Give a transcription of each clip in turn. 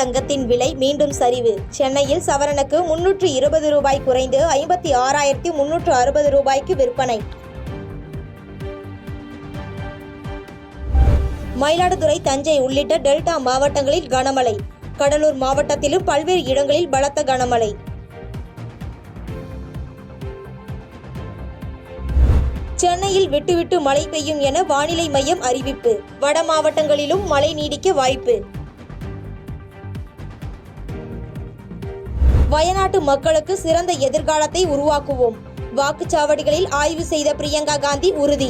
தங்கத்தின் விலை மீண்டும் சரிவு. சென்னையில் சவரனுக்கு 320 ரூபாய் குறைந்து 56,360 ரூபாய்க்கு விற்பனை. மயிலாடுதுறை, தஞ்சை உள்ளிட்ட டெல்டா மாவட்டங்களில் கனமழை. கடலூர் மாவட்டத்திலும் பல்வேறு இடங்களில் பலத்த கனமழை. சென்னையில் விட்டுவிட்டு மழை பெய்யும் என வானிலை மையம் அறிவிப்பு. வட மாவட்டங்களிலும் மழை நீடிக்க வாய்ப்பு. வயநாட்டு மக்களுக்கு சிறந்த எதிர்காலத்தை உருவாக்குவோம். வாக்குச்சாவடிகளில் ஆய்வு செய்த பிரியங்கா காந்தி உறுதி.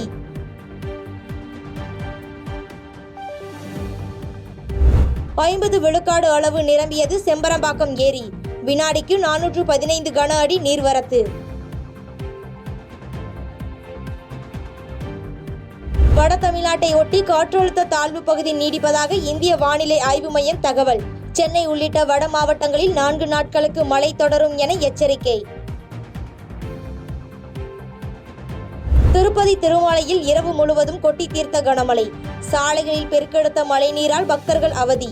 ஐம்பது விழுக்காடு அளவு நிரம்பியது செம்பரம்பாக்கம் ஏரி. வினாடிக்கு 415 கன அடி நீர்வரத்து. வட தமிழ்நாட்டை ஒட்டி காற்றழுத்த தாழ்வு பகுதி நீடிப்பதாக இந்திய வானிலை ஆய்வு மையம் தகவல். சென்னை உள்ளிட்ட வட மாவட்டங்களில் 4 நாட்களுக்கு மழை தொடரும் என எச்சரிக்கை. திருப்பதி திருமலையில் இரவு முழுவதும் கொட்டி தீர்த்த கனமழை. சாலைகளில் பெருக்கெடுத்த மழை நீரால் பக்தர்கள் அவதி.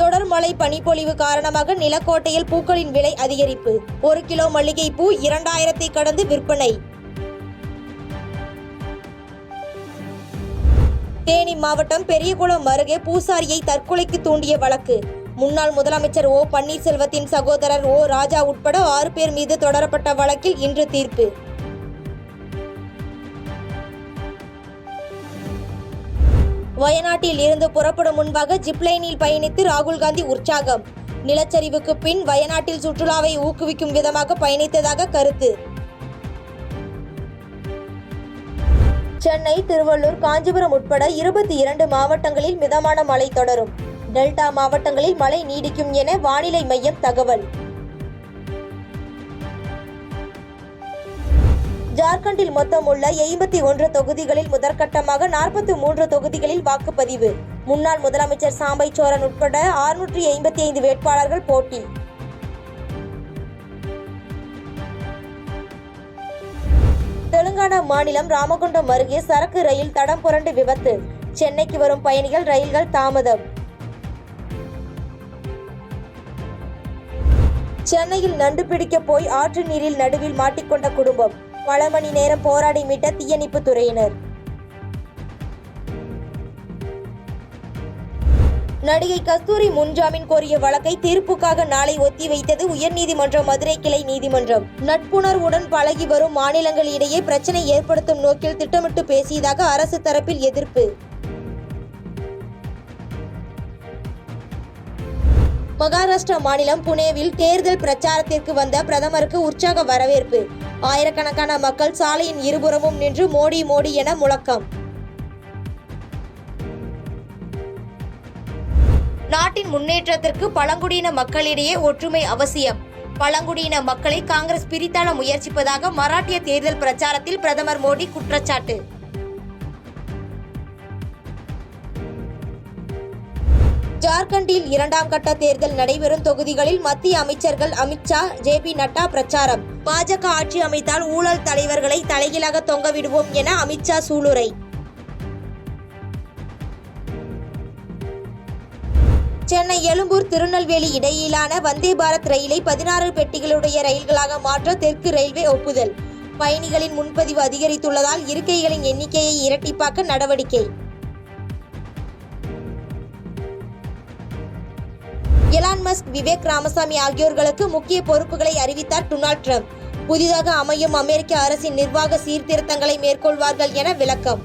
தொடர் மழை பனிப்பொழிவு காரணமாக நிலக்கோட்டையில் பூக்களின் விலை அதிகரிப்பு. 1 கிலோ மல்லிகை பூ 2000 கடந்து விற்பனை. தேனி மாவட்டம் பெரியகுளம் அருகே பூசாரியை தற்கொலைக்கு தூண்டிய வழக்கு. முன்னாள் முதலமைச்சர் ஓ பன்னீர்செல்வத்தின் சகோதரர் ஓ ராஜா உட்பட 6 பேர் மீது தொடரப்பட்ட வழக்கில் இன்று தீர்ப்பு. வயநாட்டில் இருந்து புறப்படும் முன்பாக ஜிப்லைனில் பயணித்து ராகுல் காந்தி உற்சாகம். நிலச்சரிவுக்கு பின் வயநாட்டில் சுற்றுலாவை ஊக்குவிக்கும் விதமாக பயணித்ததாக கருத்து. சென்னை, திருவள்ளூர், காஞ்சிபுரம் உட்பட 22 மாவட்டங்களில் மிதமான மழை தொடரும். டெல்டா மாவட்டங்களில் மழை நீடிக்கும் என வானிலை மையம் தகவல். ஜார்க்கண்டில் மொத்தம் உள்ள 81 தொகுதிகளில் முதற்கட்டமாக 43 தொகுதிகளில் வாக்குப்பதிவு. முன்னாள் முதலமைச்சர் சாம்பை சோரன் உட்பட 685 வேட்பாளர்கள் போட்டி. தெலுங்கானா மாநிலம் ராமகுண்டம் அருகே சரக்கு ரயில் தடம் புரண்டு விபத்து. சென்னைக்கு வரும் பயணிகள் ரயில்கள் தாமதம். சென்னையில் நண்டு பிடிக்க போய் ஆற்று நீரில் நடுவில் மாட்டிக்கொண்ட குடும்பம். பல மணி நேரம் போராடி மீட்ட தீயணைப்பு துறையினர். நடிகை கஸ்தூரி முன்ஜாமீன் கோரிய வழக்கை தீர்ப்புக்காக நாளை ஒத்திவைத்தது உயர்நீதிமன்ற மதுரை கிளை நீதிமன்றம். நட்புணர்வுடன் பழகி வரும் மாநிலங்கள் இடையே பிரச்சனை ஏற்படுத்தும் நோக்கில் திட்டமிட்டு பேசியதாக அரசு தரப்பில் எதிர்ப்பு. மகாராஷ்டிரா மாநிலம் புனேவில் தேர்தல் பிரச்சாரத்திற்கு வந்த பிரதமருக்கு உற்சாக வரவேற்பு. ஆயிரக்கணக்கான மக்கள் சாலையின் இருபுறமும் நின்று மோடி மோடி என முழக்கம். நாட்டின் முன்னேற்றத்திற்கு பழங்குடியின மக்களிடையே ஒற்றுமை அவசியம். பழங்குடியின மக்களை காங்கிரஸ் பிரித்தாள முயற்சிப்பதாக மராட்டிய தேர்தல் பிரச்சாரத்தில் பிரதமர் மோடி குற்றச்சாட்டு. ஜார்க்கண்டில் 2ஆம் கட்ட தேர்தல் நடைபெறும் தொகுதிகளில் மத்திய அமைச்சர்கள் அமித்ஷா, ஜே.பி. நட்டா பிரச்சாரம். பாஜக ஆட்சி அமைத்தால் ஊழல் தலைவர்களை தலைகீழாக தொங்கவிடுவோம் என அமித்ஷா சூளுரை. சென்னை, எழும்பூர், திருநெல்வேலி இடையிலான வந்தே பாரத் ரயிலை 16 பெட்டிகளுடைய ரயில்களாக மாற்ற தெற்கு ரயில்வே ஒப்புதல். பயணிகளின் முன்பதிவு அதிகரித்துள்ளதால் இருக்கைகளின் எண்ணிக்கையை இரட்டிப்பாக்க நடவடிக்கை. எலான் மஸ்க், விவேக் ராமசாமி ஆகியோர்களுக்கு முக்கிய பொறுப்புகளை அறிவித்தார் டொனால்ட் ட்ரம்ப். புதிதாக அமையும் அமெரிக்க அரசின் நிர்வாக சீர்திருத்தங்களை மேற்கொள்வார்கள் என விளக்கம்.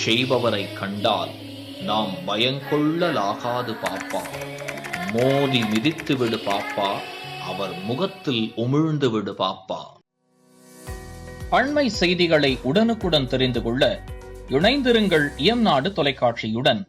செய்பவரை கண்டால் நாம் பயங்கொள்ளலாகாது பாப்பா. மோதி மிதித்து விடு பாப்பா, அவர் முகத்தில் உமிழ்ந்து விடு பாப்பா. அண்மை செய்திகளை உடனுக்குடன் தெரிந்து கொள்ள இணைந்திருங்கள் இயம்நாடு தொலைக்காட்சியுடன்.